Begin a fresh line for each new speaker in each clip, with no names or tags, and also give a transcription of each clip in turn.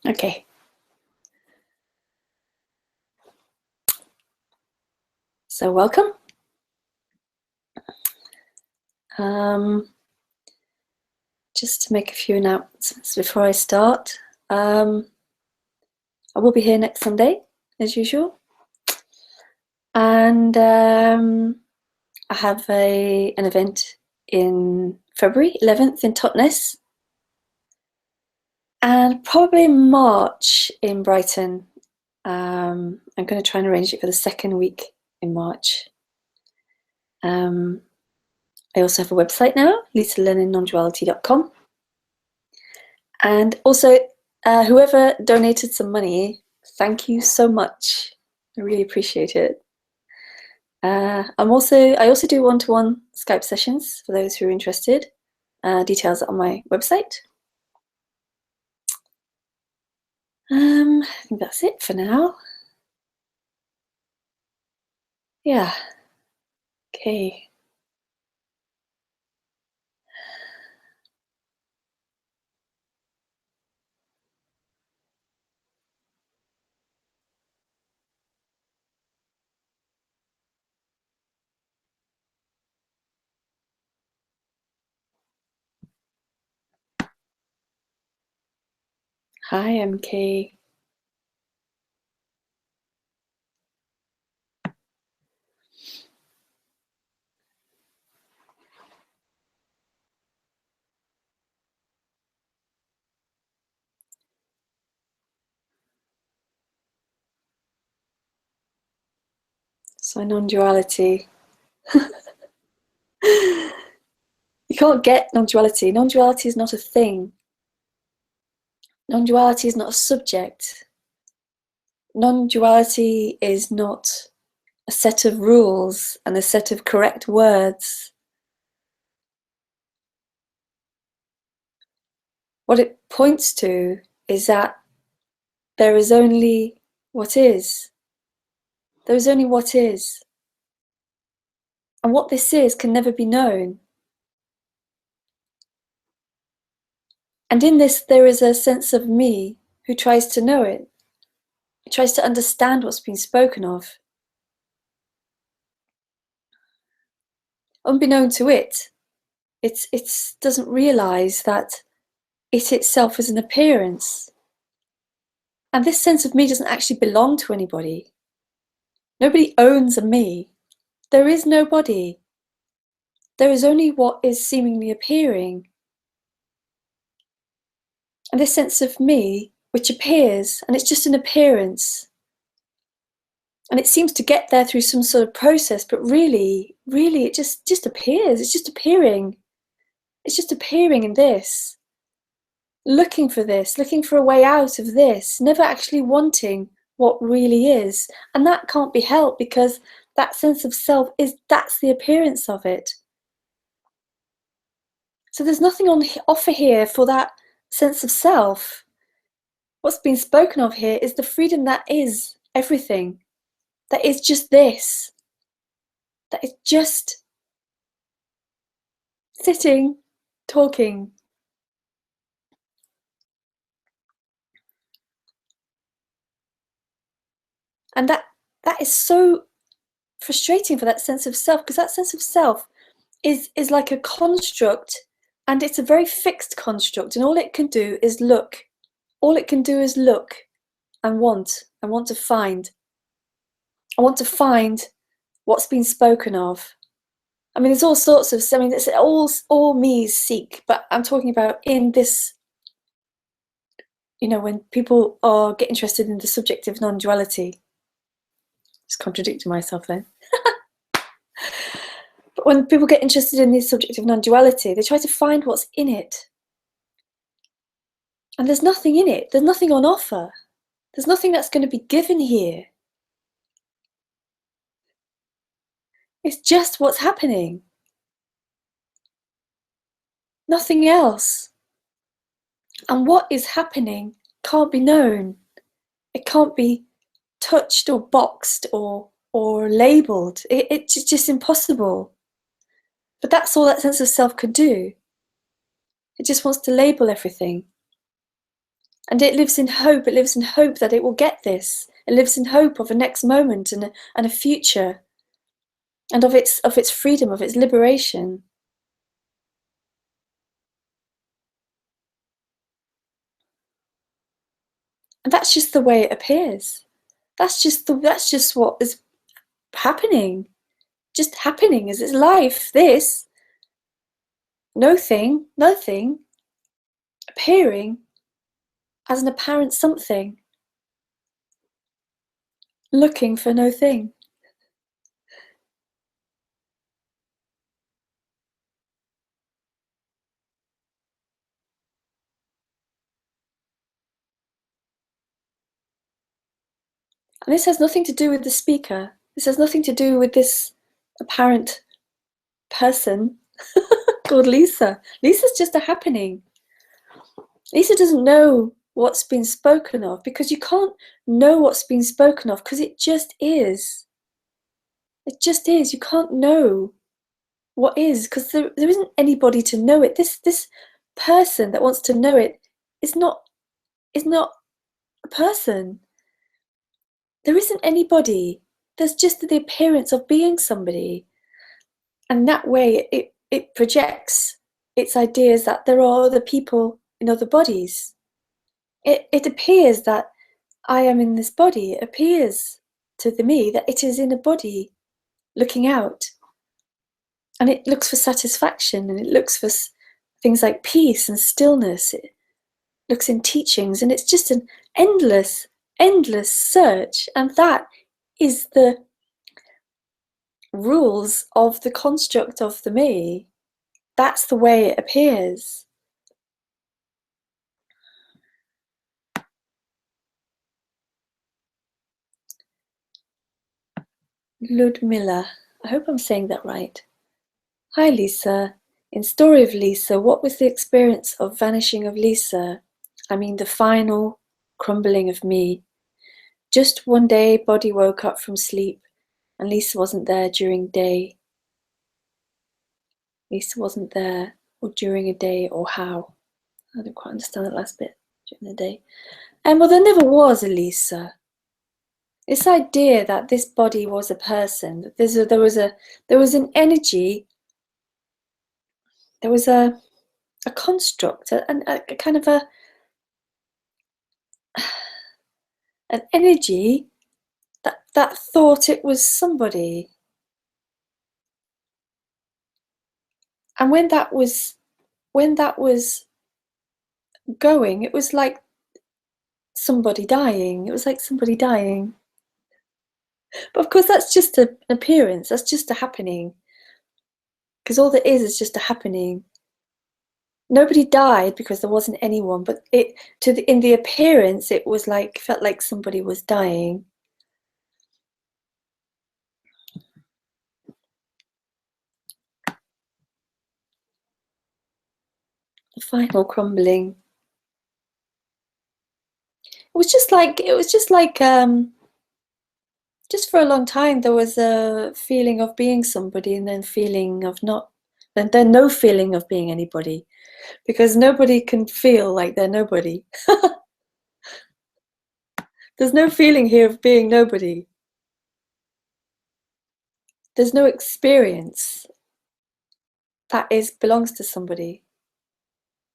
Okay. So welcome. Just to make a few announcements before I start. I will be here next Sunday, as usual. And I have an event in February 11th in Totnes. And probably March in Brighton. I'm going to try and arrange it for the second week in March. I also have a website now, LisaLennonNonDuality.com. And also, whoever donated some money, thank you so much. I really appreciate it. I also do one-to-one Skype sessions for those who are interested. Details on my website. I think that's it for now. Yeah. Okay. Hi, MK. So non-duality. You can't get non-duality. Non-duality is not a thing. Non-duality is not a subject. Non-duality is not a set of rules and a set of correct words. What it points to is that there is only what is. There is only what is. And what this is can never be known. And in this, there is a sense of me who tries to know it, tries to understand what's been spoken of. Unbeknown to it, it doesn't realize that it itself is an appearance. And this sense of me doesn't actually belong to anybody. Nobody owns a me. There is nobody. There is only what is seemingly appearing. And this sense of me, which appears, and it's just an appearance. And it seems to get there through some sort of process, but really it just appears. It's just appearing. It's just appearing in this. Looking for this, looking for a way out of this, never actually wanting what really is. And that can't be helped because that sense of self that's the appearance of it. So there's nothing on offer here for that sense of self. What's been spoken of here is the freedom that is everything, that is just this, that is just sitting, talking. And that is so frustrating for that sense of self, because that sense of self is like a construct, and it's a very fixed construct, and all it can do is look. All it can do is look and want to find. I want to find what's been spoken of. I mean, there's all sorts of, I mean, it's all me's seek, but I'm talking about in this, you know, when people get interested in the subject of non-duality. Just contradicting myself then. But when people get interested in the subject of non-duality, they try to find what's in it. And there's nothing in it. There's nothing on offer. There's nothing that's going to be given here. It's just what's happening. Nothing else. And what is happening can't be known. It can't be touched or boxed or labelled. It's just impossible. But that's all that sense of self could do. It just wants to label everything. And it lives in hope. It lives in hope that it will get this. It lives in hope of a next moment and a future, and of its freedom, of its liberation. And that's just the way it appears. That's just what is happening. Just happening as its life. This nothing appearing as an apparent something, looking for no thing. And this has nothing to do with the speaker. This has nothing to do with this apparent person called Lisa. Lisa's just a happening. Lisa doesn't know what's been spoken of, because you can't know what's been spoken of, because it just is. It just is. You can't know what is, because there isn't anybody to know it. This person that wants to know it is not a person. There isn't anybody. There's just the appearance of being somebody. And that way it projects its ideas that there are other people in other bodies. It appears that I am in this body. It appears to me that it is in a body looking out. And it looks for satisfaction, and it looks for things like peace and stillness. It looks in teachings, and it's just an endless search. And that is the rules of the construct of the me. That's the way it appears. Ludmilla, I hope I'm saying that right. Hi Lisa. In Story of Lisa, what was the experience of vanishing of Lisa? I mean the final crumbling of me. Just one day, body woke up from sleep, and Lisa wasn't there during day. Lisa wasn't there, or during a day, or how. I don't quite understand that last bit. During the day. Well, there never was a Lisa. This idea that this body was a person, that there was an energy, there was a construct, a kind of an energy that thought it was somebody. And when that was going, it was like somebody dying. It was like somebody dying. But of course, that's just an appearance. That's just a happening. Because all there is just a happening. Nobody died because there wasn't anyone, but in the appearance, it was like, felt like somebody was dying. The final crumbling. It was just like just for a long time there was a feeling of being somebody, and then feeling of not, then no feeling of being anybody, because nobody can feel like they're nobody. There's no feeling here of being nobody. There's no experience that belongs to somebody.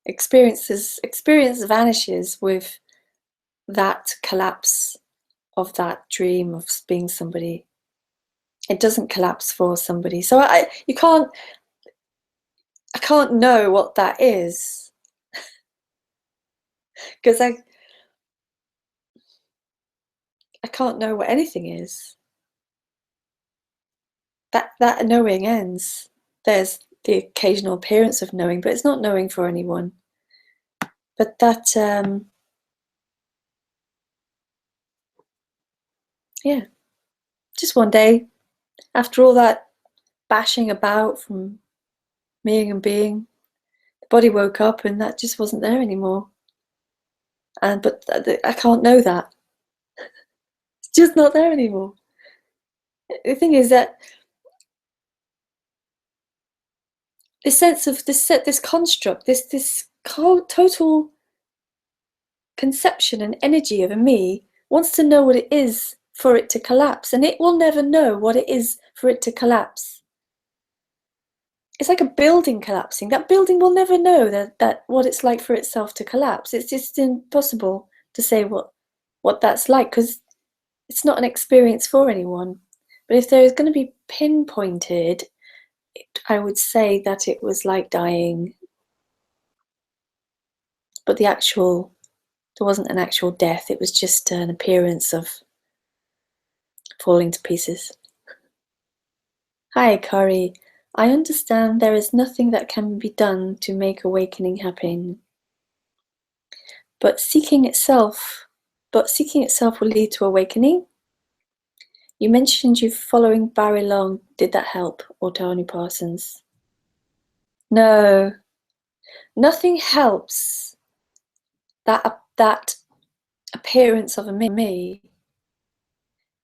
Experience vanishes with that collapse of that dream of being somebody. It doesn't collapse for somebody. So I can't know what that is, because I can't know what anything is. That knowing ends. There's the occasional appearance of knowing, but it's not knowing for anyone. But that yeah, just one day, after all that bashing about from being and being, the body woke up, and that just wasn't there anymore. But I can't know that. It's just not there anymore. The thing is that this sense of this construct, this total conception and energy of a me wants to know what it is for it to collapse, and it will never know what it is for it to collapse. It's like a building collapsing. That building will never know that what it's like for itself to collapse. It's just impossible to say what that's like, because it's not an experience for anyone. But if there is going to be pinpointed, I would say that it was like dying. But there wasn't an actual death. It was just an appearance of falling to pieces. Hi, Kari. I understand there is nothing that can be done to make awakening happen. But seeking itself will lead to awakening. You mentioned you following Barry Long. Did that help? Or Tony Parsons? No. Nothing helps that appearance of a me,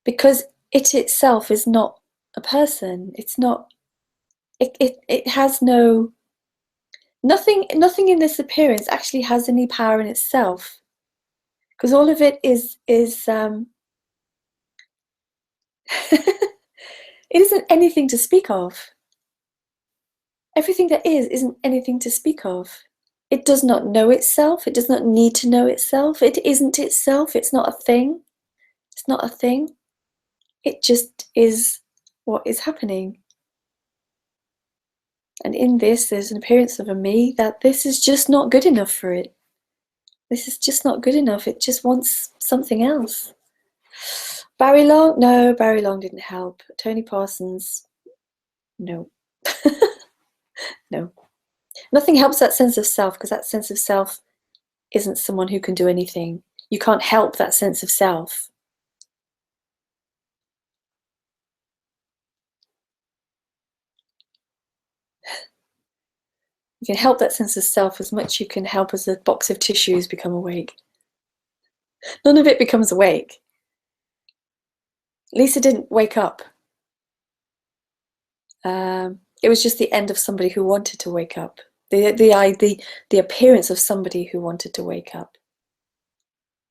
because it itself is not a person. It's not, it has nothing in this appearance actually has any power in itself, because all of it is it isn't anything to speak of. Everything that isn't anything to speak of. It does not know itself. It does not need to know itself. It isn't itself. It's not a thing. It's not a thing. It just is what is happening. And in this, there's an appearance of a me that this is just not good enough for it. This is just not good enough. It just wants something else. Barry Long? No, Barry Long didn't help. Tony Parsons? No. No. Nothing helps that sense of self, because that sense of self isn't someone who can do anything. You can't help that sense of self. You can help that sense of self as much you can help as a box of tissues become awake. None of it becomes awake. Lisa didn't wake up. It was just the end of somebody who wanted to wake up. The appearance of somebody who wanted to wake up.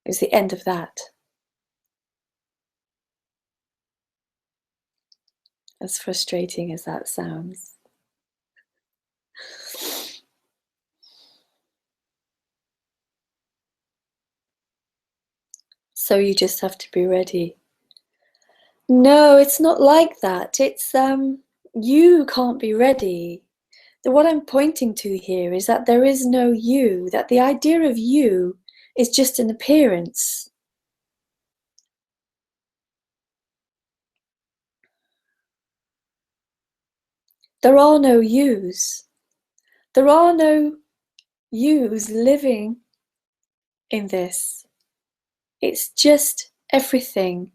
It was the end of that. As frustrating as that sounds. So you just have to be ready. No, it's not like that. It's you can't be ready. What I'm pointing to here is that there is no you, that the idea of you is just an appearance. There are no yous. There are no yous living in this. It's just everything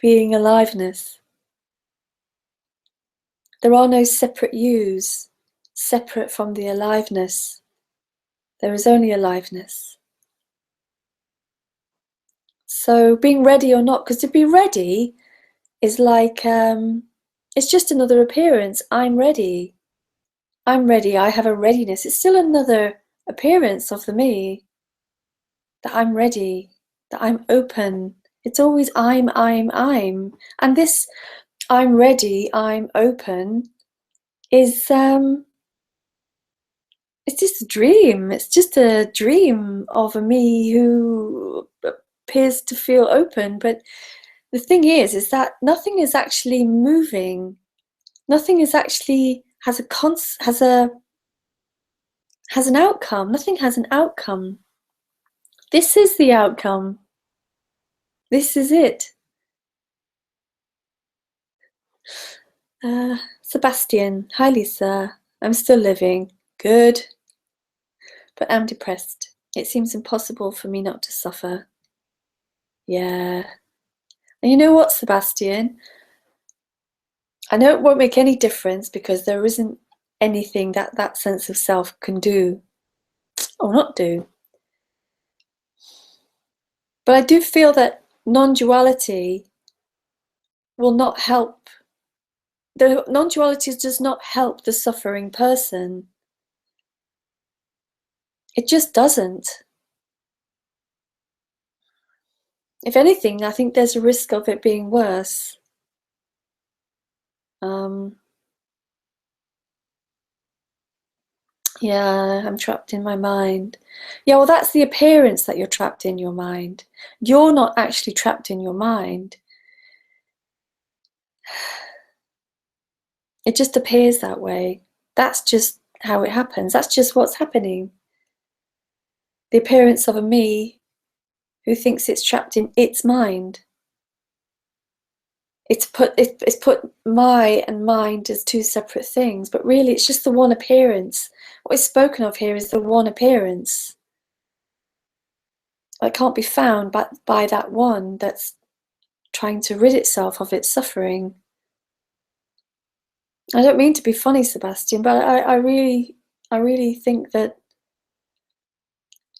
being aliveness. There are no separate yous, separate from the aliveness. There is only aliveness. So being ready or not, because to be ready is like, it's just another appearance. I'm ready. I'm ready. I have a readiness. It's still another appearance of the me. That I'm ready. That I'm open. It's always I'm. And this I'm ready, I'm open is it's just a dream. It's just a dream of a me who appears to feel open. But the thing is that nothing is actually moving. Nothing is actually has an outcome. Nothing has an outcome. This is the outcome. This is it. Sebastian, hi Lisa. I'm still living. Good. But I'm depressed. It seems impossible for me not to suffer. Yeah. And you know what, Sebastian? I know it won't make any difference, because there isn't anything that that sense of self can do or not do. But I do feel that non-duality will not help. The non-duality does not help the suffering person. It just doesn't. If anything, I think there's a risk of it being worse. Yeah, I'm trapped in my mind. Yeah, well, that's the appearance that you're trapped in your mind. You're not actually trapped in your mind. It just appears that way. That's just how it happens. That's just what's happening. The appearance of a me who thinks it's trapped in its mind. It's put my and mind as two separate things, but really it's just the one appearance. What is spoken of here is the one appearance. It can't be found but by that one that's trying to rid itself of its suffering. I don't mean to be funny, Sebastian, but I really think that,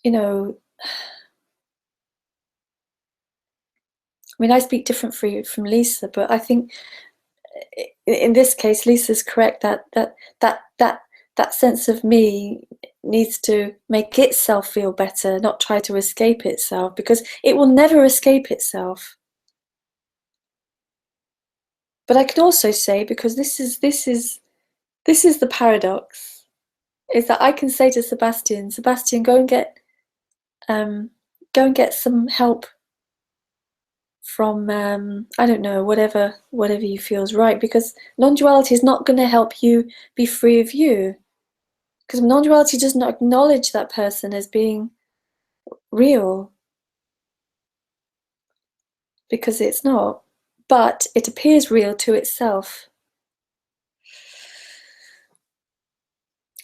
you know, I mean, I speak different from Lisa, but I think in this case, Lisa's correct that sense of me needs to make itself feel better, not try to escape itself, because it will never escape itself. But I can also say, because this is the paradox, is that I can say to Sebastian, go and get some help from I don't know, whatever you feel is right, because non-duality is not going to help you be free of you, because non-duality does not acknowledge that person as being real, because it's not, but it appears real to itself.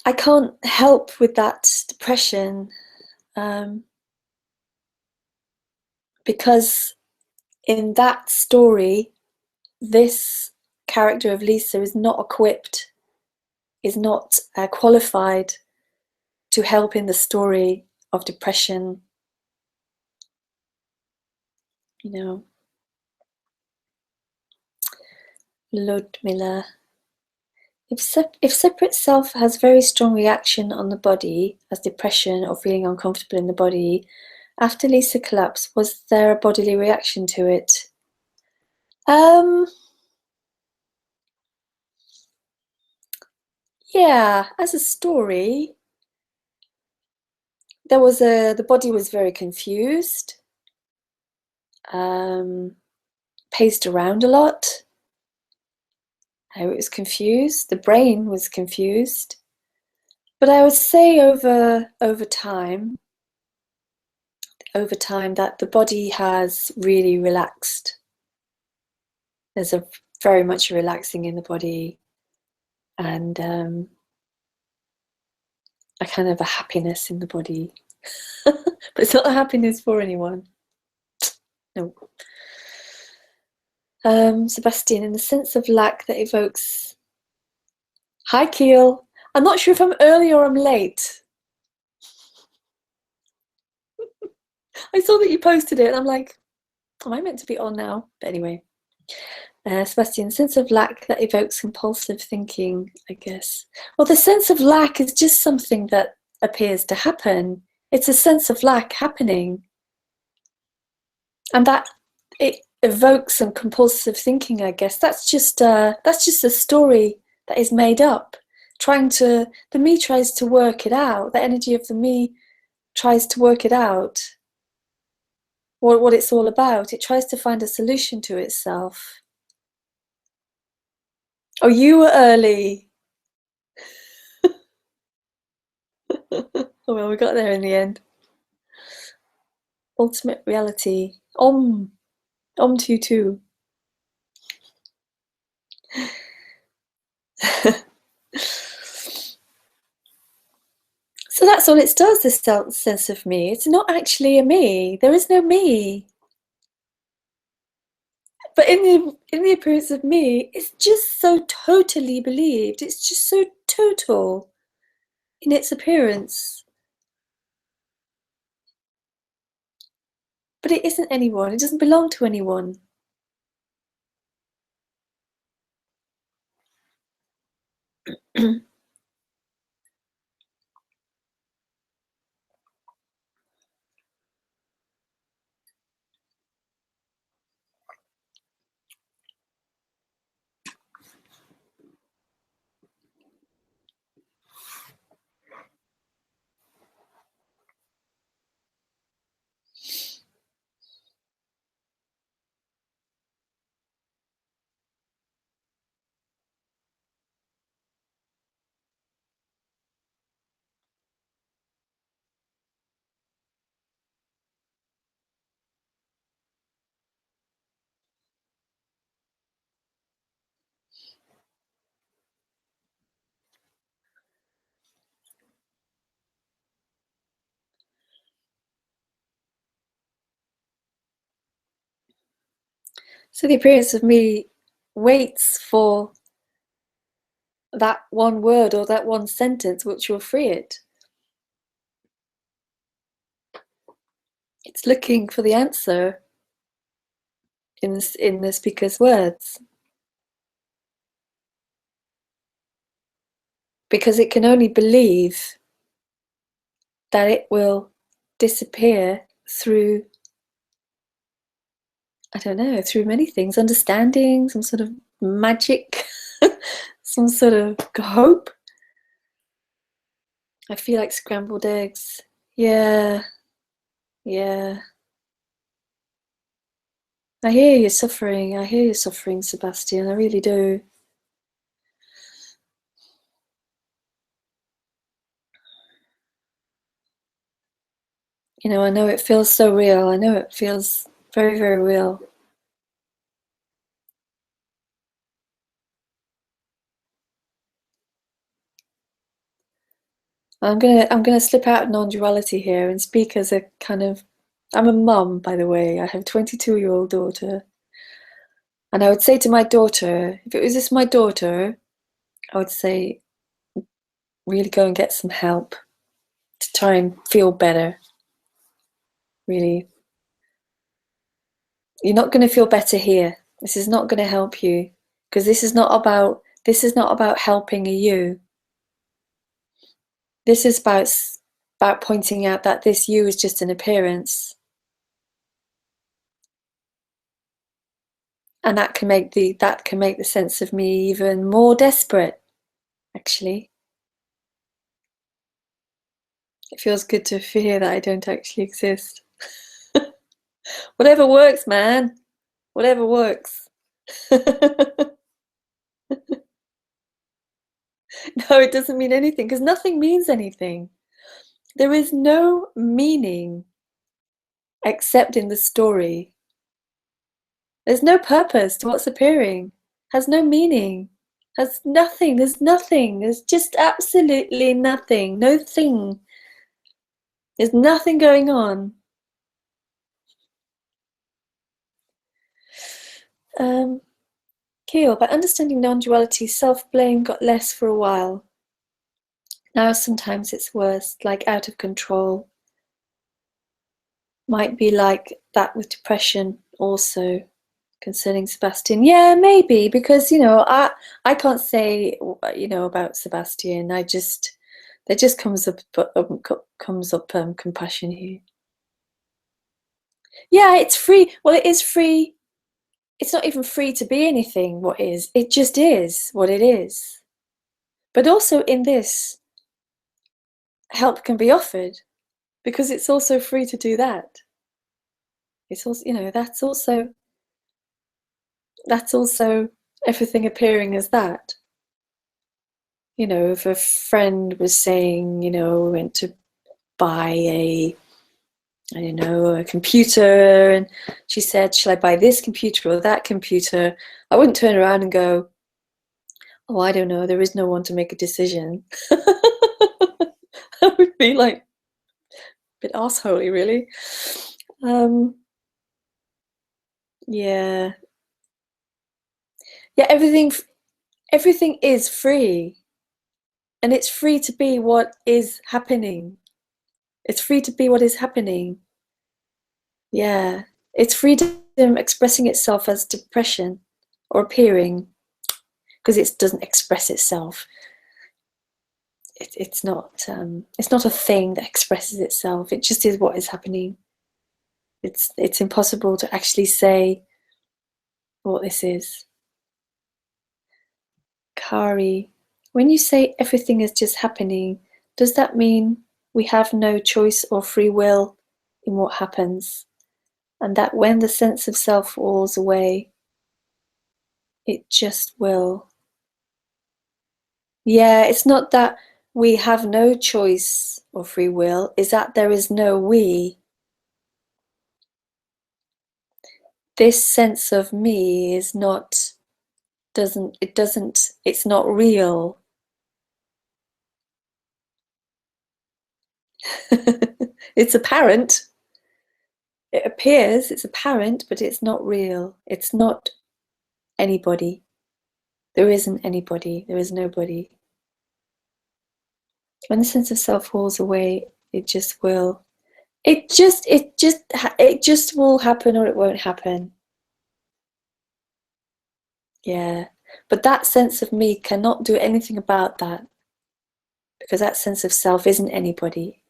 I can't help with that depression, because in that story, this character of Lisa is not equipped, is not qualified to help in the story of depression. You know, Ludmilla. If separate self has very strong reaction on the body, as depression or feeling uncomfortable in the body, after Lisa collapsed, was there a bodily reaction to it? Yeah, as a story, the body was very confused, paced around a lot. It was confused. The brain was confused. But I would say over time that the body has really relaxed. There's a very much relaxing in the body, and a kind of a happiness in the body. But it's not a happiness for anyone. No. Sebastian, in the sense of lack that evokes. Hi, Keel. I'm not sure if I'm early or I'm late. I saw that you posted it, and I'm like, am I meant to be on now? But anyway. Sebastian, sense of lack that evokes compulsive thinking, I guess. Well, the sense of lack is just something that appears to happen. It's a sense of lack happening. And that it evokes some compulsive thinking, I guess. That's just a story that is made up. The me tries to work it out. The energy of the me tries to work it out. What it's all about. It tries to find a solution to itself. Oh, you were early. Well, we got there in the end. Ultimate reality. Om to you too. So that's all it does, this sense of me. It's not actually a me. There is no me. But in the appearance of me, it's just so totally believed. It's just so total in its appearance. But it isn't anyone. It doesn't belong to anyone. So the appearance of me waits for that one word or that one sentence which will free it. It's looking for the answer in the speaker's words. Because it can only believe that it will disappear through, I don't know, through many things, understanding, some sort of magic, some sort of hope. I feel like scrambled eggs. Yeah, yeah. I hear you suffering. I hear you suffering, Sebastian. I really do. You know, I know it feels so real. I know it feels very, very real. I'm gonna slip out of non-duality here and speak as a kind of, I'm a mum, by the way. I have a 22-year-old daughter. And I would say to my daughter, if it was just my daughter, I would say, really go and get some help to try and feel better. Really. You're not going to feel better here. This is not going to help you, because this is not about helping you. This is about pointing out that this you is just an appearance. And that can make the sense of me even more desperate, actually. It feels good to hear that I don't actually exist. Whatever works, man. Whatever works. No, it doesn't mean anything, because nothing means anything. There is no meaning except in the story. There's no purpose to what's appearing. Has no meaning. Has nothing. There's nothing. There's just absolutely nothing. No thing. There's nothing going on. Keel, by understanding non-duality, self-blame got less for a while. Now sometimes it's worse, like out of control. Might be like that with depression also, concerning Sebastian. Yeah, maybe, because I can't say about Sebastian. There just comes up compassion here. Yeah, it's free. Well, it is free. It's not even free to be anything. What is? It just is what it is. But also in this, help can be offered, because it's also free to do that. It's also, that's also everything appearing as that. If a friend was saying, went to buy a computer, and she said, shall I buy this computer or that computer? I wouldn't turn around and go, oh, I don't know, there is no one to make a decision. That would be like a bit arseholey, really. Yeah. Yeah, everything is free. And it's free to be what is happening. It's free to be what is happening. Yeah. It's freedom expressing itself as depression or appearing, because it doesn't express itself. It's not a thing that expresses itself. It just is what is happening. It's impossible to actually say what this is. Kari, when you say everything is just happening, does that mean we have no choice or free will in what happens? And that when the sense of self falls away, it just will. Yeah, it's not that we have no choice or free will, is that there is no we. This sense of me is not, it's not real. It's apparent. It appears, it's apparent, but it's not real. It's not anybody. There isn't anybody. There is nobody. When the sense of self falls away, it just will. It just will happen, or it won't happen. Yeah. But that sense of me cannot do anything about that, because that sense of self isn't anybody.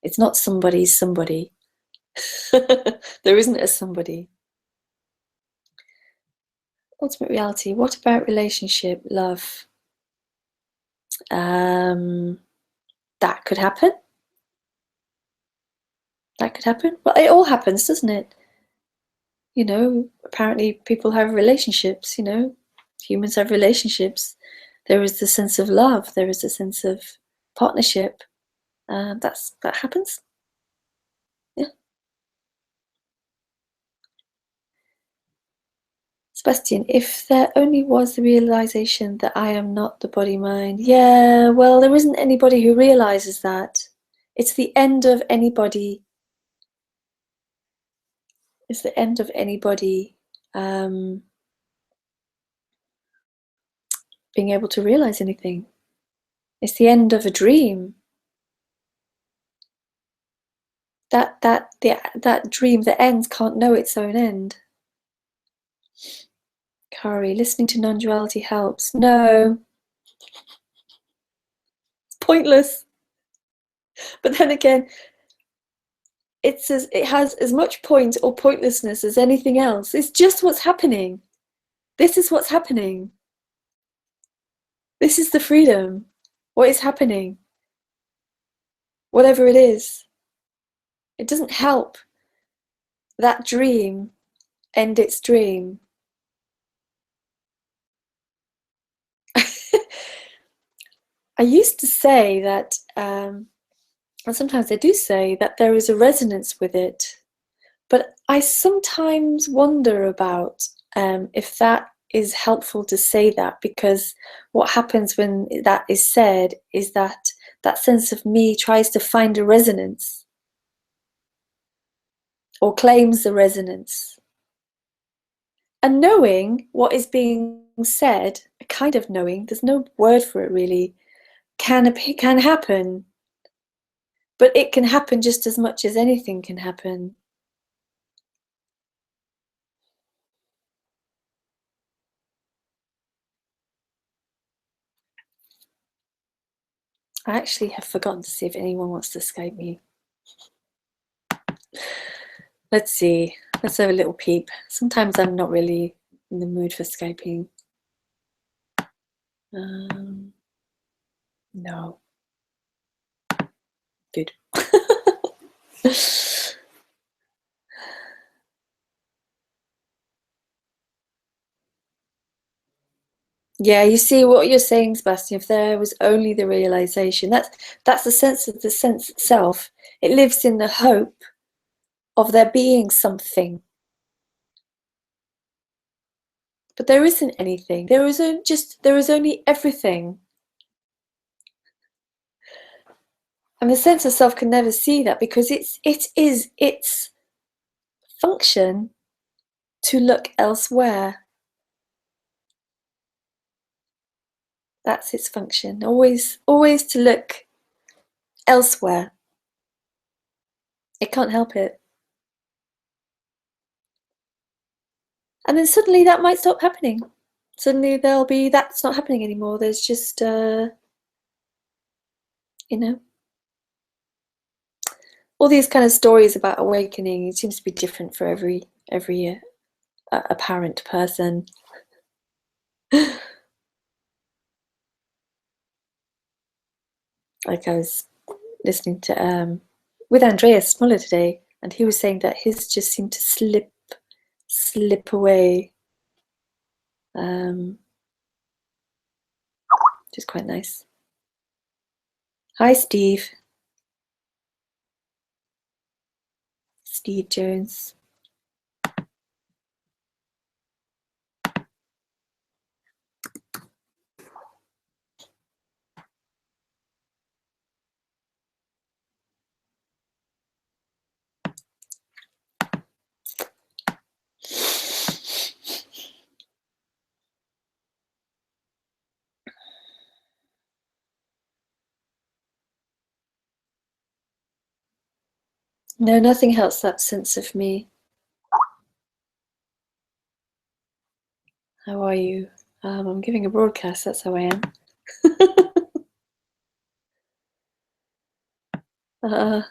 It's not somebody's somebody. There isn't a somebody. Ultimate reality. What about relationship, love? That could happen. That could happen. Well, it all happens, doesn't it? Apparently people have relationships, humans have relationships. There is the sense of love. There is a sense of partnership. That happens. Yeah. Sebastian, if there only was the realization that I am not the body mind, yeah, well, there isn't anybody who realizes that. It's the end of anybody. It's the end of anybody being able to realize anything. It's the end of a dream. That dream that ends can't know its own end. Kari, listening to non-duality helps. No, it's pointless. But then again, it has as much point or pointlessness as anything else. It's just what's happening. This is what's happening. This is the freedom. What is happening? Whatever it is. It doesn't help that dream end its dream. I used to say that, and sometimes I do say that there is a resonance with it, but I sometimes wonder about if that is helpful to say that, because what happens when that is said is that that sense of me tries to find a resonance or claims the resonance. And knowing what is being said, a kind of knowing, there's no word for it really, can happen. But it can happen just as much as anything can happen. I actually have forgotten to see if anyone wants to Skype me. Let's see. Let's have a little peep. Sometimes I'm not really in the mood for Skyping. No. Good. Yeah, you see what you're saying, Sebastian. If there was only the realization, that's the sense of the sense itself. It lives in the hope of there being something. But there isn't anything. There is only everything. And the sense of self can never see that, because it is its function to look elsewhere. That's its function. Always to look elsewhere. It can't help it. And then suddenly that might stop happening. Suddenly there'll be, that's not happening anymore. There's just, all these kind of stories about awakening. It seems to be different for every apparent person. Like I was listening to with Andreas Smoller today, and he was saying that his just seemed to slip away, which is quite nice. Hi, Steve Jones. No, nothing helps that sense of me. How are you? I'm giving a broadcast, that's how I am. uh,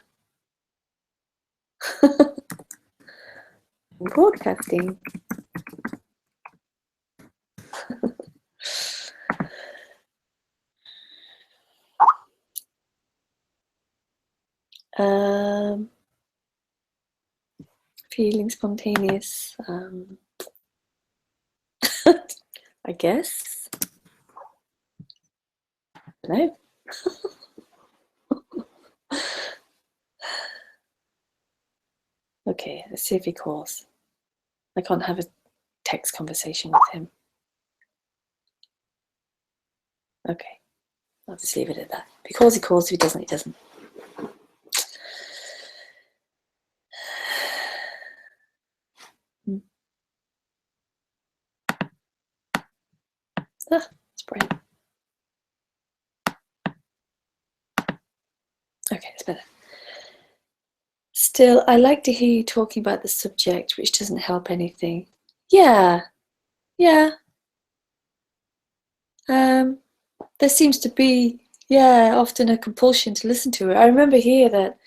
broadcasting. Feeling spontaneous. I guess. No. Okay, let's see if he calls. I can't have a text conversation with him. Okay, I'll just leave it at that. If he calls, he calls. If he doesn't, he doesn't. Ah, it's bright. Okay, it's better. Still, I like to hear you talking about the subject, which doesn't help anything. Yeah, yeah. There seems to be, often a compulsion to listen to it. I remember here that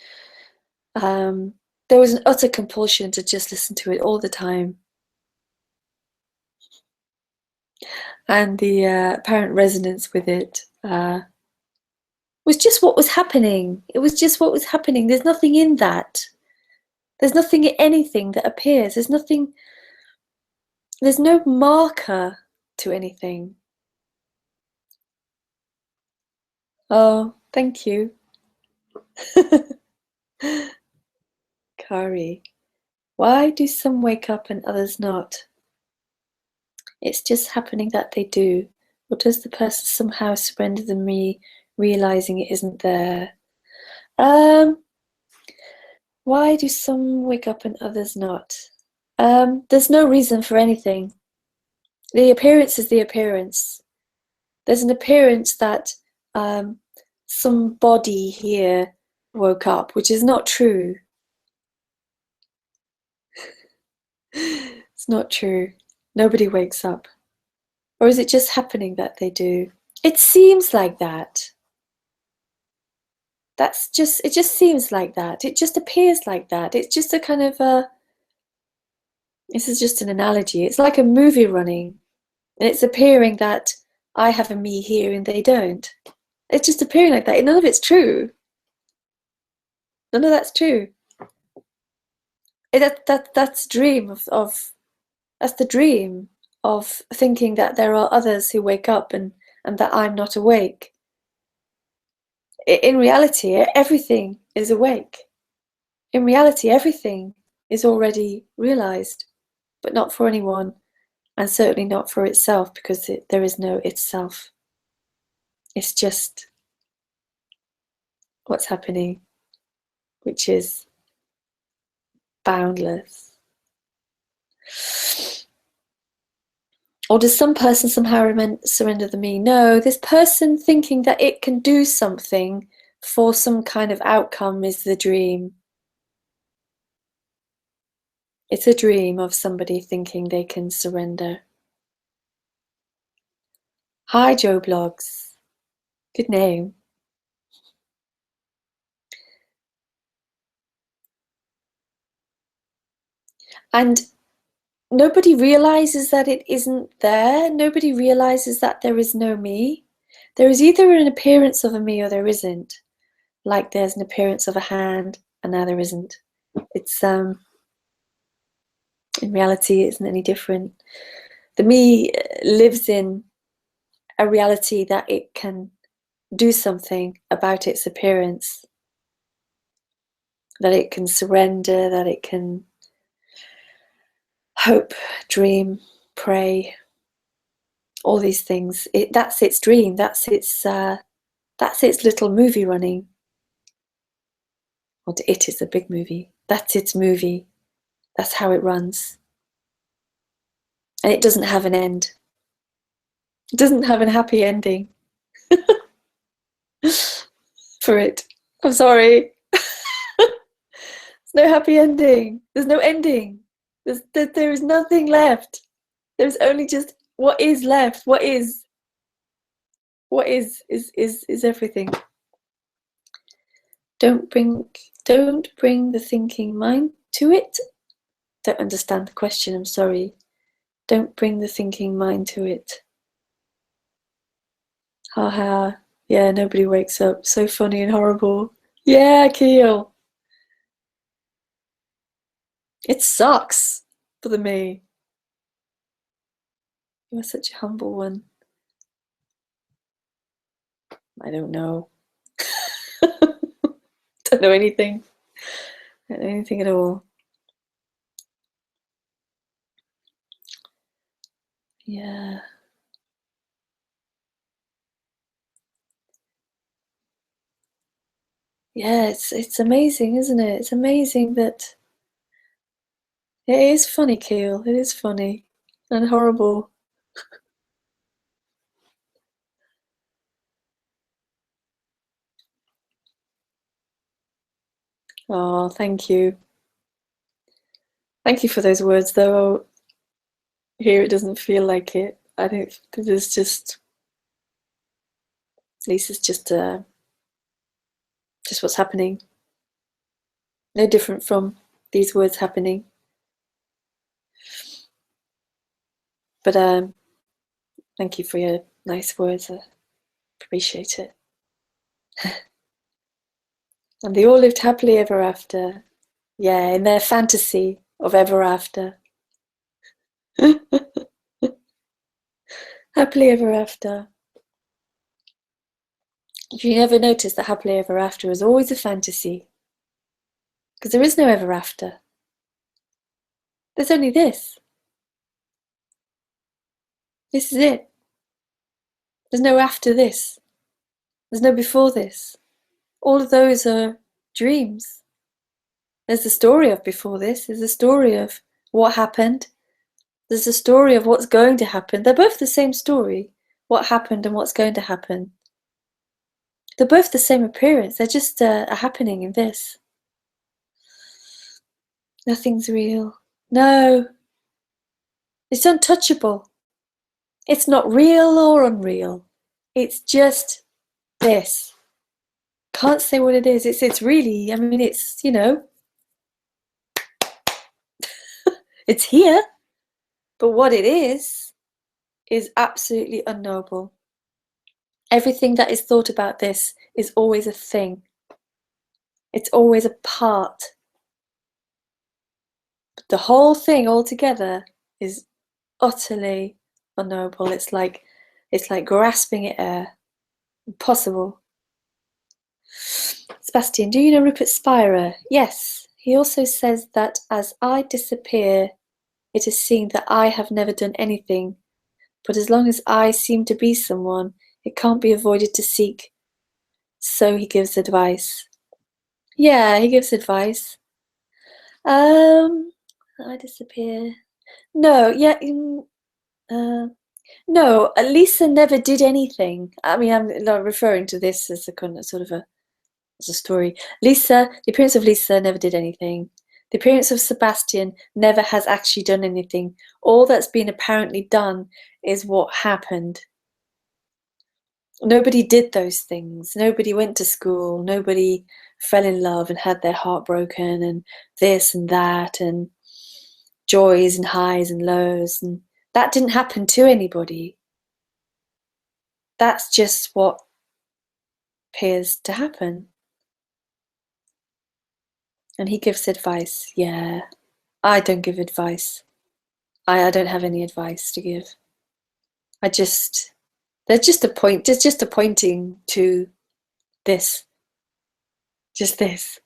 there was an utter compulsion to just listen to it all the time. And the apparent resonance with it was just what was happening. It was just what was happening. There's nothing in that. There's nothing in anything that appears. There's no marker to anything. Oh, thank you. Kari, why do some wake up and others not? It's just happening that they do. Or does the person somehow surrender to me, realizing it isn't there? Why do some wake up and others not? There's no reason for anything. The appearance is the appearance. There's an appearance that somebody here woke up, which is not true. It's not true. Nobody wakes up. Or is it just happening that they do? It seems like that. It just seems like that. It just appears like that. It's just a kind of this is just an analogy. It's like a movie running. And it's appearing that I have a me here and they don't. It's just appearing like that. None of it's true. None of that's true. That's a dream of that's the dream of thinking that there are others who wake up and that I'm not awake. In reality, everything is awake. In reality, everything is already realized, but not for anyone, and certainly not for itself, because there is no itself. It's just what's happening, which is boundless. Or does some person somehow surrender the me? No, this person thinking that it can do something for some kind of outcome is the dream. It's a dream of somebody thinking they can surrender. Hi, Joe Blogs. Good name. And nobody realizes that it isn't there. Nobody realizes that there is no me. There is either an appearance of a me or there isn't. Like there's an appearance of a hand and now there isn't. It's in reality it isn't any different. The me lives in a reality that it can do something about its appearance, that it can surrender, that it can hope, dream, pray, all these things. That's its dream. That's its little movie running. Well, it is a big movie. That's its movie. That's how it runs. And it doesn't have an end. It doesn't have a happy ending for it. I'm sorry. There's no happy ending. There's no ending. There is nothing left. There's only just what is left. What is everything. Don't bring the thinking mind to it. Don't understand the question, I'm sorry. Don't bring the thinking mind to it. Ha ha. Yeah, nobody wakes up. So funny and horrible. Yeah, Keel. It sucks for the me. You are such a humble one. I don't know. Don't know anything. Don't know anything at all. Yeah. Yeah, it's amazing, isn't it? It's amazing that it is funny, Keel. It is funny and horrible. Oh, thank you. Thank you for those words, though. Here it doesn't feel like it. I think there's just, at least it's just what's happening. No different from these words happening. But thank you for your nice words. I appreciate it. And they all lived happily ever after. Yeah, in their fantasy of ever after. Happily ever after. If you never notice that happily ever after is always a fantasy, because there is no ever after. There's only this. This is it. There's no after this. There's no before this. All of those are dreams. There's the story of before this. There's the story of what happened. There's the story of what's going to happen. They're both the same story. What happened and what's going to happen. They're both the same appearance. They're just a happening in this. Nothing's real. No. It's untouchable. It's not real or unreal. It's just this. Can't say what it is. It's really, I mean, it's, you know, it's here. But what it is absolutely unknowable. Everything that is thought about this is always a thing. It's always a part. But the whole thing altogether is utterly unknowable. It's like grasping at air. Impossible. Sebastian, do you know Rupert Spira? Yes. He also says that as I disappear, it is seen that I have never done anything. But as long as I seem to be someone, it can't be avoided to seek. So he gives advice. Yeah, he gives advice. I disappear. No, yeah, no. Lisa never did anything. I mean, I'm not referring to this as a kind of sort of as a story. Lisa, the appearance of Lisa never did anything. The appearance of Sebastian never has actually done anything. All that's been apparently done is what happened. Nobody did those things. Nobody went to school. Nobody fell in love and had their heart broken and this and that and joys and highs and lows. And that didn't happen to anybody. That's just what appears to happen. And he gives advice. Yeah, I don't give advice. I don't have any advice to give. There's just a point, just a pointing to this. Just this.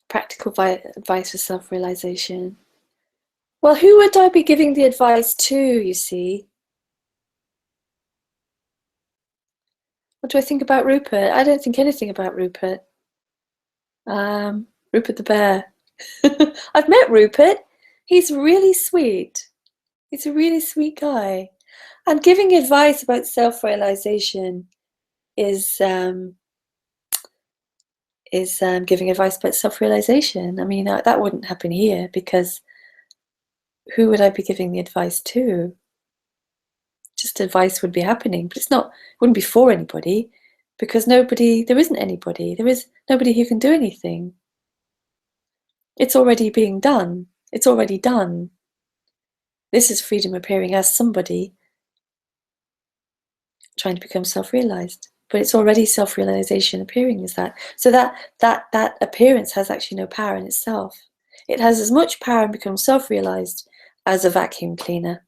Practical advice for self-realization. Well, who would I be giving the advice to, you see? What do I think about Rupert? I don't think anything about Rupert. Rupert the bear. I've met Rupert. He's really sweet. He's a really sweet guy. And giving advice about self-realization is giving advice about self-realization. I mean, that wouldn't happen here, because who would I be giving the advice to? Just advice would be happening, but it wouldn't be for anybody, because there isn't anybody. There is nobody who can do anything. It's already being done. It's already done. This is freedom appearing as somebody trying to become self-realized, but it's already self-realization appearing as that. So that appearance has actually no power in itself. It has as much power in becoming self-realized as a vacuum cleaner.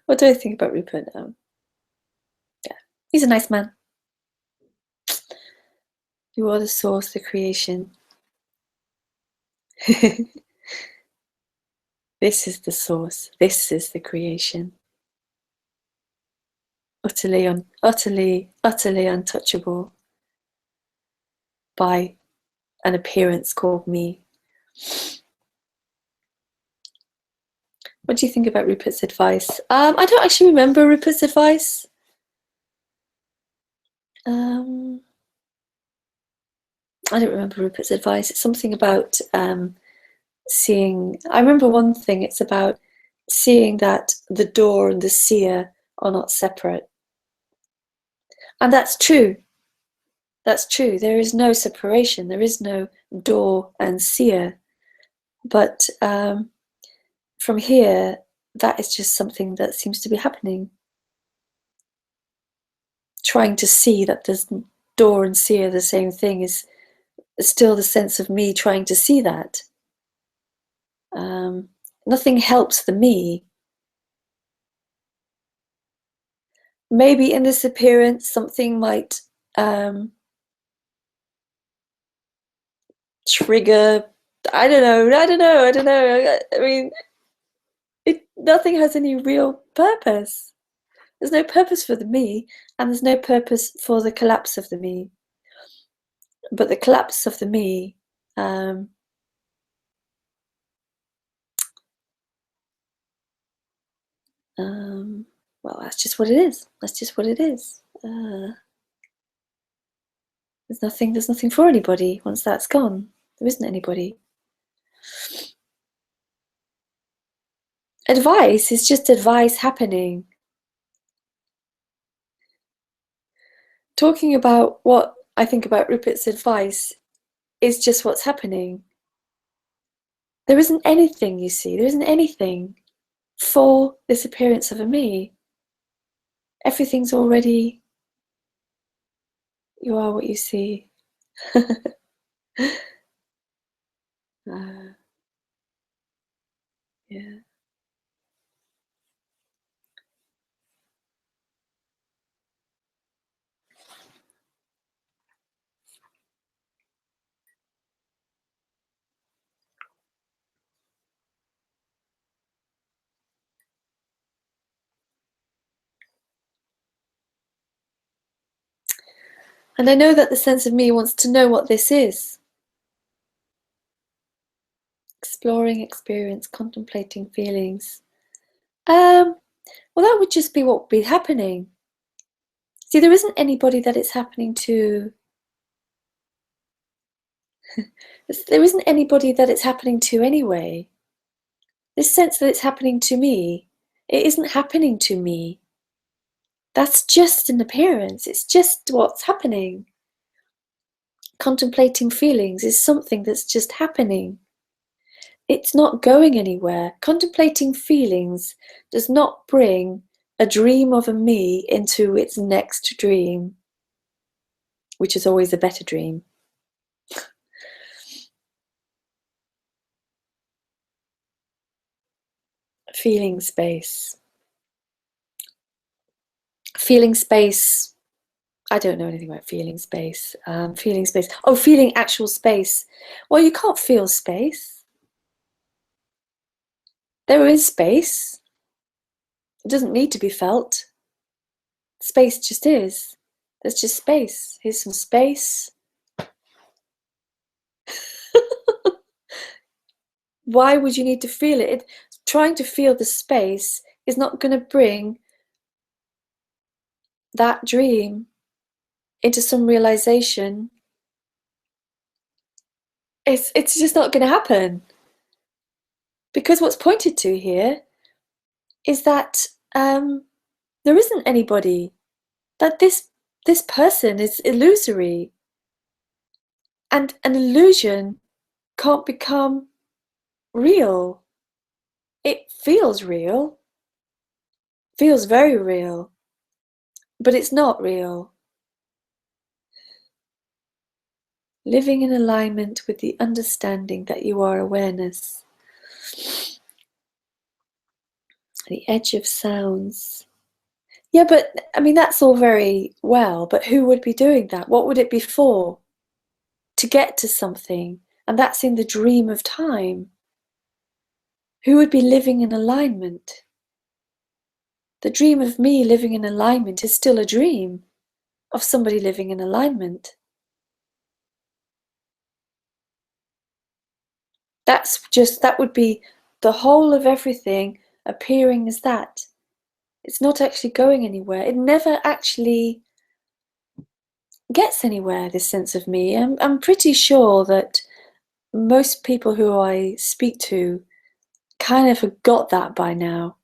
What do I think about Rupert now? Yeah, he's a nice man. You are the source, the creation. This is the source. This is the creation. Utterly untouchable by an appearance called me. What do you think about Rupert's advice? I don't actually remember Rupert's advice. I don't remember Rupert's advice. It's something about seeing. I remember one thing. It's about seeing that the door and the seer are not separate. And that's true. That's true. There is no separation. There is no door and seer. But from here, that is just something that seems to be happening. Trying to see that there's door and seer the same thing is still the sense of me trying to see that. Nothing helps the me. Maybe in this appearance, something might trigger. I don't know. I mean, nothing has any real purpose. There's no purpose for the me, and there's no purpose for the collapse of the me. But the collapse of the me, well, that's just what it is. That's just what it is. There's nothing for anybody once that's gone. There isn't anybody. Advice is just advice happening. Talking about what I think about Rupert's advice is just what's happening. There isn't anything, you see. There isn't anything for this appearance of a me. Everything's already, you are what you see. Yeah. And I know that the sense of me wants to know what this is. Exploring experience, contemplating feelings. Well, that would just be what would be happening. See, there isn't anybody that it's happening to. There isn't anybody that it's happening to anyway. This sense that it's happening to me, it isn't happening to me. That's just an appearance. It's just what's happening. Contemplating feelings is something that's just happening. It's not going anywhere. Contemplating feelings does not bring a dream of a me into its next dream, which is always a better dream. Feeling space. Feeling space. I don't know anything about feeling space. Feeling space. Oh, feeling actual space. Well, you can't feel space. There is space. It doesn't need to be felt. Space just is. There's just space. Here's some space. Why would you need to feel it? Trying to feel the space is not going to bring that dream into some realization, it's just not going to happen. Because what's pointed to here is that there isn't anybody, that this person is illusory, and an illusion can't become real. It feels real, feels very real, but it's not real. Living in alignment with the understanding that you are awareness. The edge of sounds. Yeah, but I mean, that's all very well, but who would be doing that? What would it be for? To get to something, and that's in the dream of time. Who would be living in alignment? The dream of me living in alignment is still a dream of somebody living in alignment. That would be the whole of everything appearing as that. It's not actually going anywhere. It never actually gets anywhere, this sense of me. I'm pretty sure that most people who I speak to kind of have got that by now,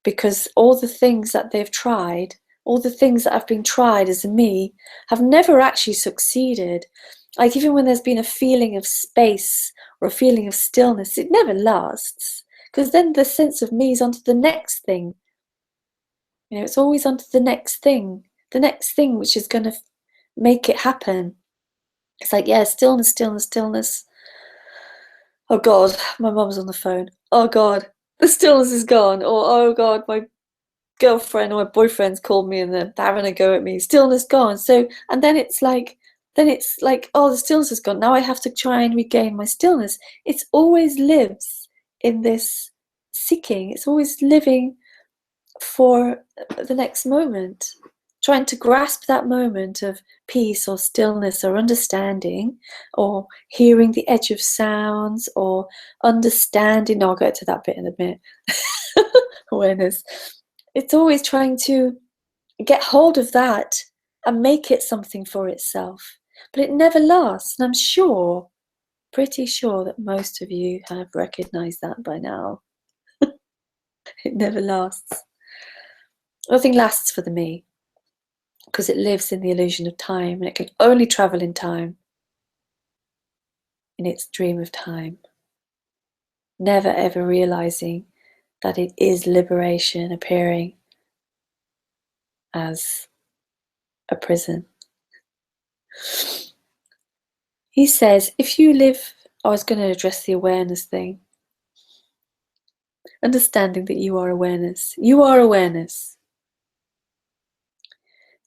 because all the things that they've tried, all the things that have been tried as a me, have never actually succeeded. Like, even when there's been a feeling of space or a feeling of stillness, it never lasts, because then the sense of me is onto the next thing. You know, it's always onto the next thing which is going to make it happen. It's like, yeah, stillness, stillness, stillness. Oh God, my mum's on the phone. Oh God, the stillness is gone. Or, oh God, my girlfriend or my boyfriend's called me and they're having a go at me. Stillness gone. So, and then it's like, oh, the stillness is gone. Now I have to try and regain my stillness. It always lives in this seeking. It's always living for the next moment, trying to grasp that moment of peace or stillness or understanding, or hearing the edge of sounds, or understanding. No, I'll get to that bit in a minute. Awareness. It's always trying to get hold of that and make it something for itself. But it never lasts. And I'm sure, pretty sure, that most of you have recognized that by now. It never lasts. Nothing lasts for the me, because it lives in the illusion of time, and it can only travel in time, in its dream of time, never ever realizing that it is liberation appearing as a prison. He says, if you live, I was going to address the awareness thing, understanding that you are awareness. You are awareness.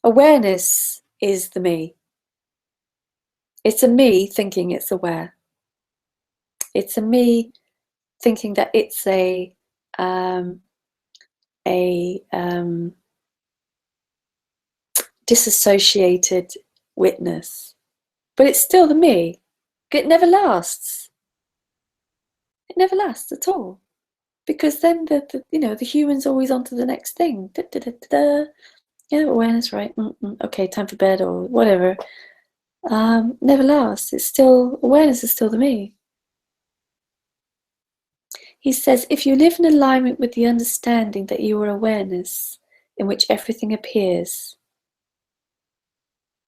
Awareness is the me. It's a me thinking it's aware. It's a me thinking that it's a disassociated witness, but it's still the me. It never lasts. It never lasts at all, because then the human's always on to the next thing. Da, da, da, da, da. Yeah, awareness, right? Okay, time for bed or whatever. Never lasts. It's still, awareness is still the me. He says, if you live in alignment with the understanding that you are awareness in which everything appears,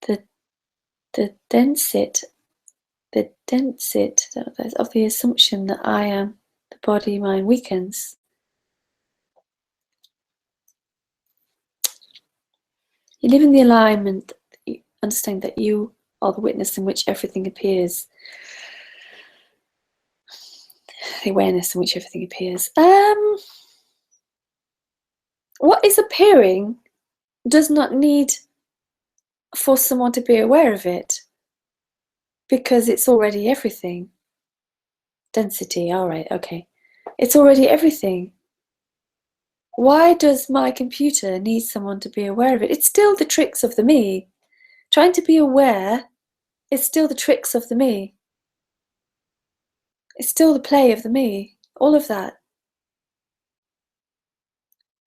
the density of the assumption that I am the body, mind weakens. You live in the alignment, you understand that you are the witness in which everything appears. The awareness in which everything appears. What is appearing does not need for someone to be aware of it, because it's already everything. Density, all right, okay. It's already everything. Why does my computer need someone to be aware of it? It's still the tricks of the me. Trying to be aware is still the tricks of the me. It's still the play of the me. All of that.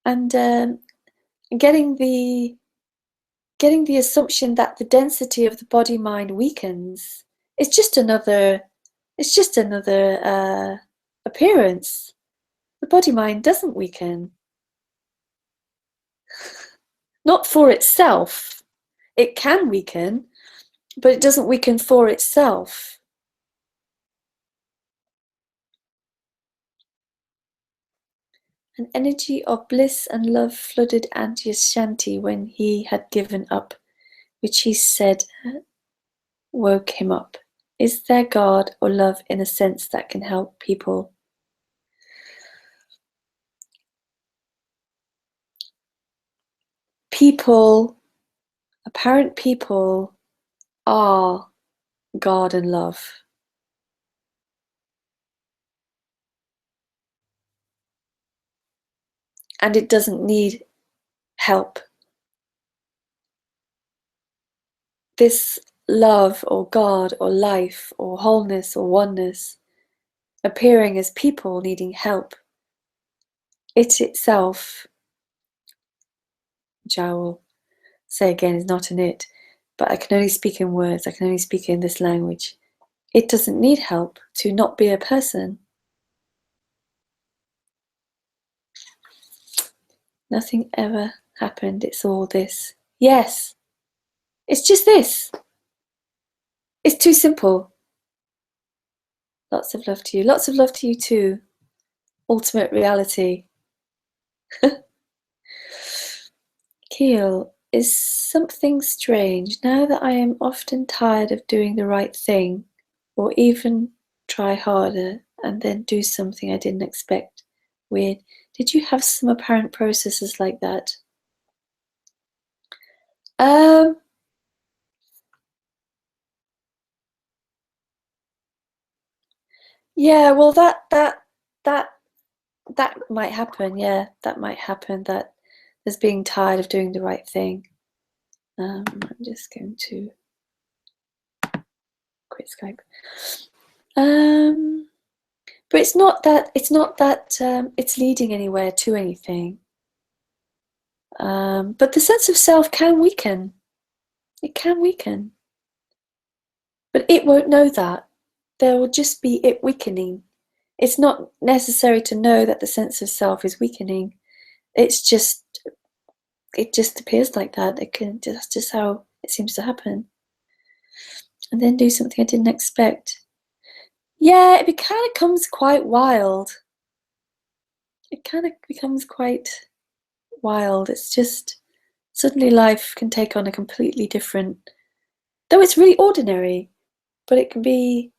And getting the getting the assumption that the density of the body-mind weakens. It's just another appearance. The body-mind doesn't weaken. Not for itself. It can weaken, but it doesn't weaken for itself. An energy of bliss and love flooded Adyashanti when he had given up, which he said woke him up. Is there God or love in a sense that can help people? Apparent people are God and love. And it doesn't need help. This love or God or life or wholeness or oneness appearing as people needing help, it itself, which I will say again is not an it, but I can only speak in words, I can only speak in this language. It doesn't need help to not be a person. Nothing ever happened, it's all this. Yes, it's just this. It's too simple. Lots of love to you. Lots of love to you too. Ultimate reality. Keel, is something strange now that I am often tired of doing the right thing, or even try harder and then do something I didn't expect. Weird. Did you have some apparent processes like that? Yeah, well that might happen, yeah. That might happen, that there's being tired of doing the right thing. I'm just going to quit Skype. But it's not that it's leading anywhere to anything. But the sense of self can weaken. It can weaken. But it won't know that. There will just be it weakening. It's not necessary to know that the sense of self is weakening. It just appears like that. That's just how it seems to happen. And then do something I didn't expect. Yeah, it kind of becomes quite wild. It kind of becomes quite wild. It's just suddenly life can take on a completely different, though it's really ordinary, but it can be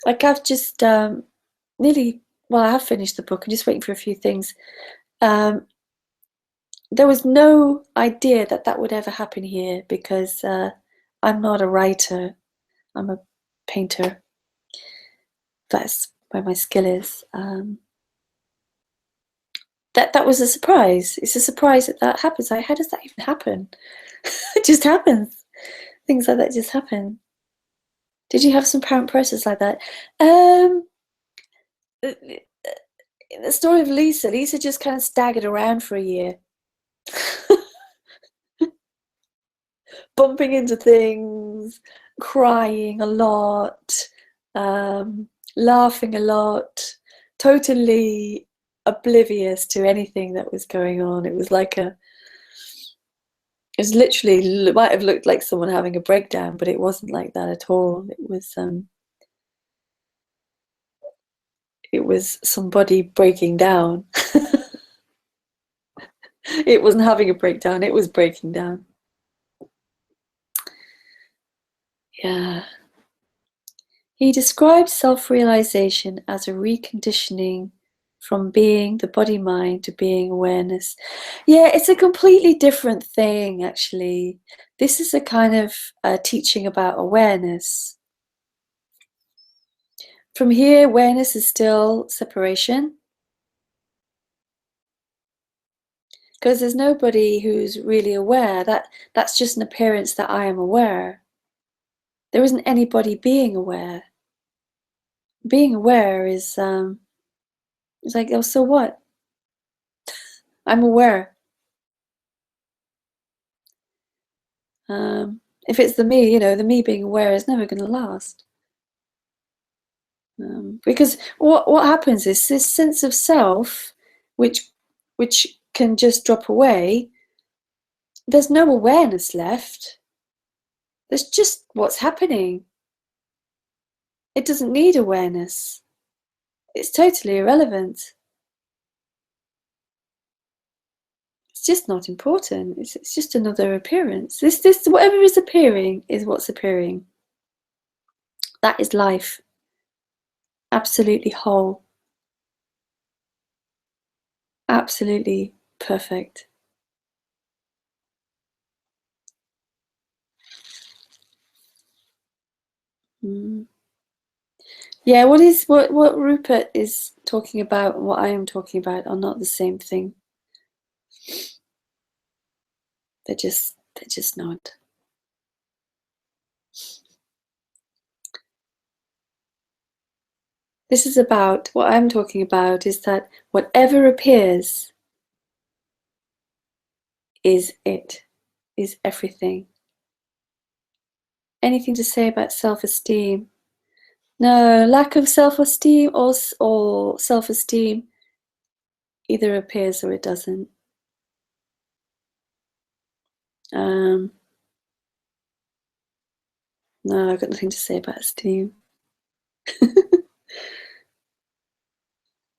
like I've just I have finished the book. I'm just waiting for a few things. There was no idea that would ever happen here because I'm not a writer. I'm a painter. That's where my skill is. That was a surprise. It's a surprise that happens. Like, how does that even happen? It just happens. Things like that just happen. Did you have some parent process like that? The story of Lisa just kind of staggered around for a year. Bumping into things, crying a lot, laughing a lot, totally oblivious to anything that was going on. It was literally, it might have looked like someone having a breakdown, but it wasn't like that at all. It was somebody breaking down. It wasn't having a breakdown, it was breaking down. Yeah. He described self-realization as a reconditioning from being the body-mind to being awareness. Yeah, it's a completely different thing, actually. This is a kind of teaching about awareness. From here, awareness is still separation. Because there's nobody who's really aware. That's just an appearance that I am aware. There isn't anybody being aware. Being aware is like, oh, so what? I'm aware. If it's the me, you know, the me being aware is never going to last. Because what happens is this sense of self, which can just drop away. There's no awareness left. There's just what's happening. It doesn't need awareness. It's totally irrelevant. It's just not important. It's just another appearance. This whatever is appearing is what's appearing. That is life. Absolutely whole. Absolutely perfect. Yeah, what Rupert is talking about and what I am talking about are not the same thing. They're just not. This is about what I'm talking about is that whatever appears is it, is everything. Anything to say about self-esteem? No, lack of self-esteem or self-esteem either appears or it doesn't. No, I've got nothing to say about esteem.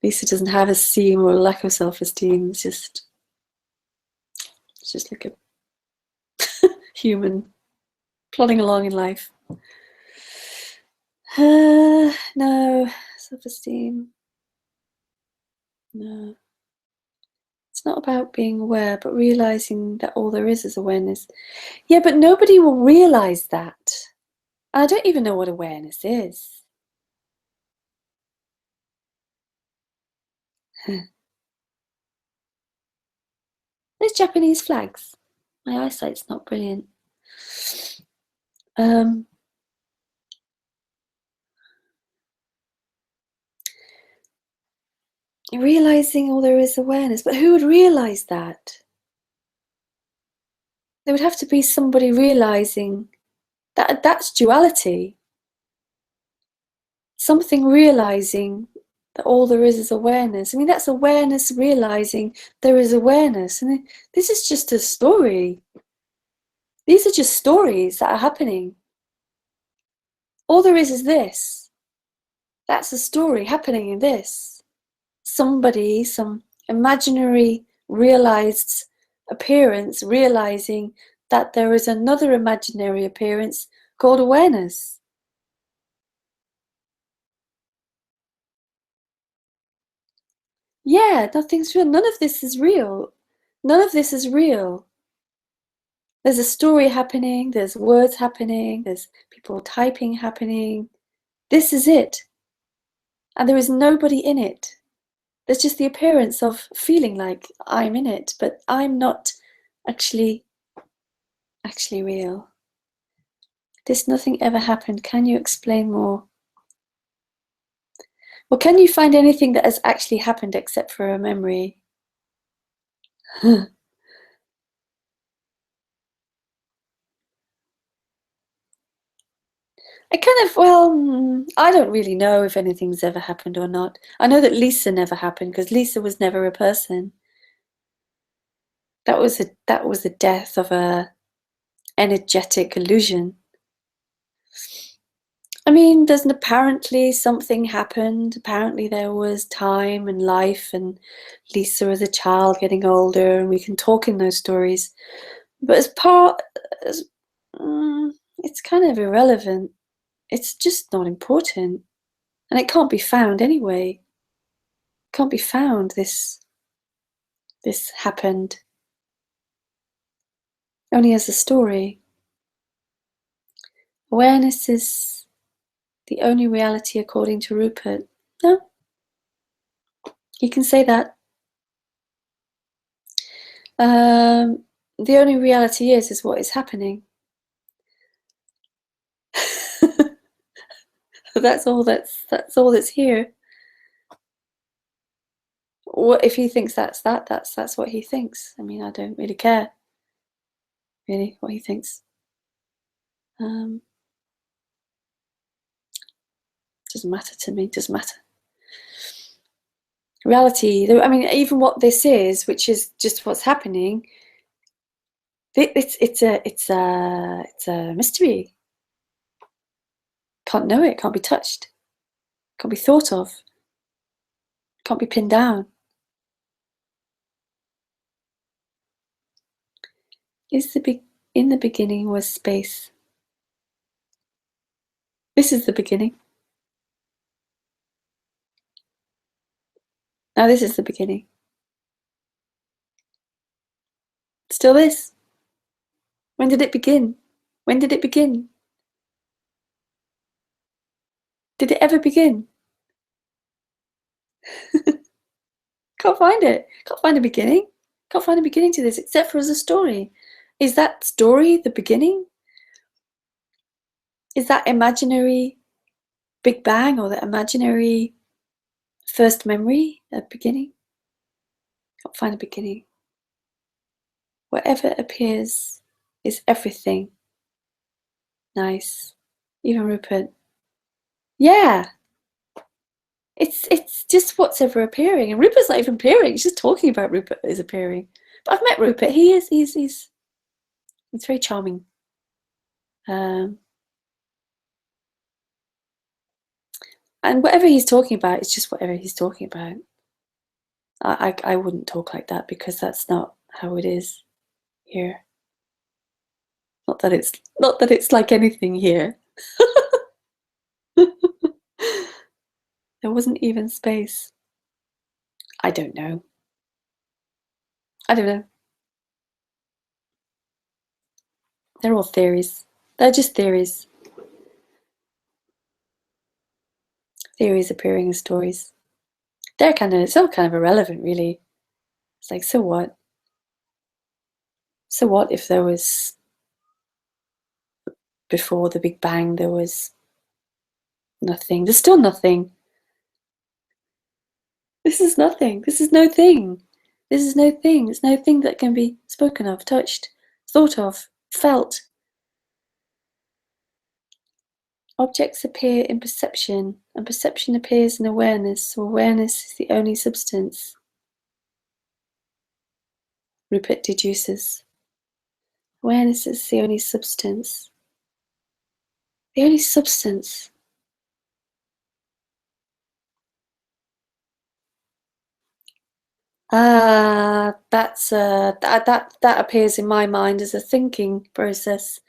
Lisa doesn't have esteem or a lack of self-esteem. It's just like a human plodding along in life. No, self-esteem. No. It's not about being aware, but realizing that all there is awareness. Yeah, but nobody will realize that. I don't even know what awareness is. There's Japanese flags. My eyesight's not brilliant. Realizing all there is awareness, but who would realize that? There would have to be somebody realizing that that's duality. Something realizing that all there is awareness. I mean, that's awareness realizing there is awareness. And this is just a story. These are just stories that are happening. All there is this. That's a story happening in this. Somebody, some imaginary realized appearance, realizing that there is another imaginary appearance called awareness. Yeah, nothing's real. None of this is real. None of this is real. There's a story happening, there's words happening, there's people typing happening. This is it. And there is nobody in it. There's just the appearance of feeling like I'm in it, but I'm not actually real. This nothing ever happened. Can you explain more? Well, can you find anything that has actually happened except for a memory? I don't really know if anything's ever happened or not. I know that Lisa never happened because Lisa was never a person. That was the death of a energetic illusion. I mean, there's apparently something happened. Apparently there was time and life and Lisa as a child getting older, and we can talk in those stories. But it's kind of irrelevant. It's just not important. And it can't be found anyway. It can't be found, this happened. Only as a story. Awareness is the only reality according to Rupert. No, you can say that. The only reality is what is happening. That's all that's here. What if he thinks that's what he thinks? I mean, I don't really care, really, what he thinks. Doesn't matter to me. Doesn't matter. Reality. I mean, even what this is, which is just what's happening. It's a mystery. Can't know it. Can't be touched. Can't be thought of. Can't be pinned down. In the beginning was space. This is the beginning. Now this is the beginning. Still this. When did it begin? When did it begin? Did it ever begin? Can't find it. Can't find a beginning. Can't find a beginning to this except for as a story. Is that story the beginning? Is that imaginary Big Bang or the imaginary first memory a beginning? Can't find a beginning. Whatever appears is everything. Nice. Even Rupert. Yeah. It's just what's ever appearing. And Rupert's not even appearing. He's just talking about Rupert is appearing. But I've met Rupert. He's very charming. And whatever he's talking about is just whatever he's talking about. I wouldn't talk like that because that's not how it is here. Not that it's like anything here. There wasn't even space. I don't know. I don't know. They're all theories. They're just theories. Theories appearing as stories. It's all kind of irrelevant, really. It's like, so what? So what if there was, before the Big Bang, there was nothing? There's still nothing. This is nothing. This is no thing. This is no thing. It's no thing that can be spoken of, touched, thought of, felt. Objects appear in perception, and perception appears in awareness, so awareness is the only substance. Rupert deduces. Awareness is the only substance. The only substance. That appears in my mind as a thinking process.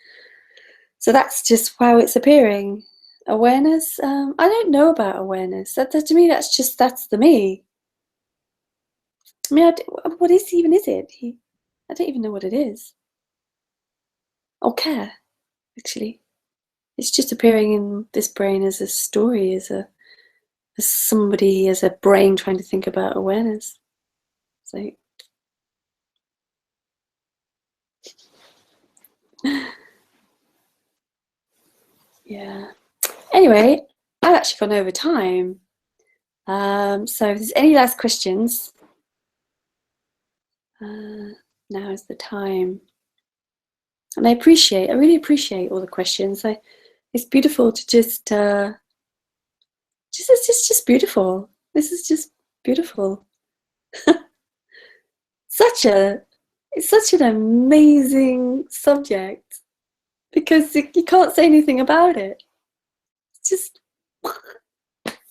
So that's just how it's appearing. Awareness. I don't know about awareness. To me, that's the me. I mean, what is it? I don't even know what it is. Or care, actually. It's just appearing in this brain as a story, as a brain trying to think about awareness. So. Yeah. Anyway, I've actually gone over time. So if there's any last questions, now is the time. And I really appreciate all the questions. It's beautiful to it's just beautiful. This is just beautiful. It's such an amazing subject because you can't say anything about it. It's just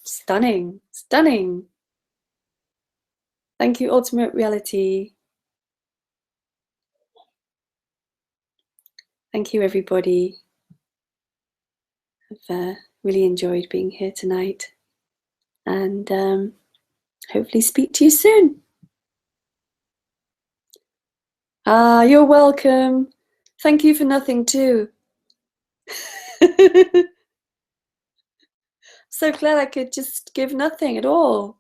stunning, stunning. Thank you, Ultimate Reality. Thank you, everybody. I've really enjoyed being here tonight, and hopefully speak to you soon. You're welcome. Thank you for nothing too. So glad I could just give nothing at all.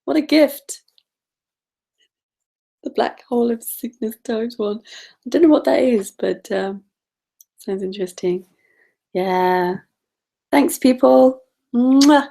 What a gift. The black hole of sickness ×1. I don't know what that is, but sounds interesting. Yeah. Thanks, people. Mwah.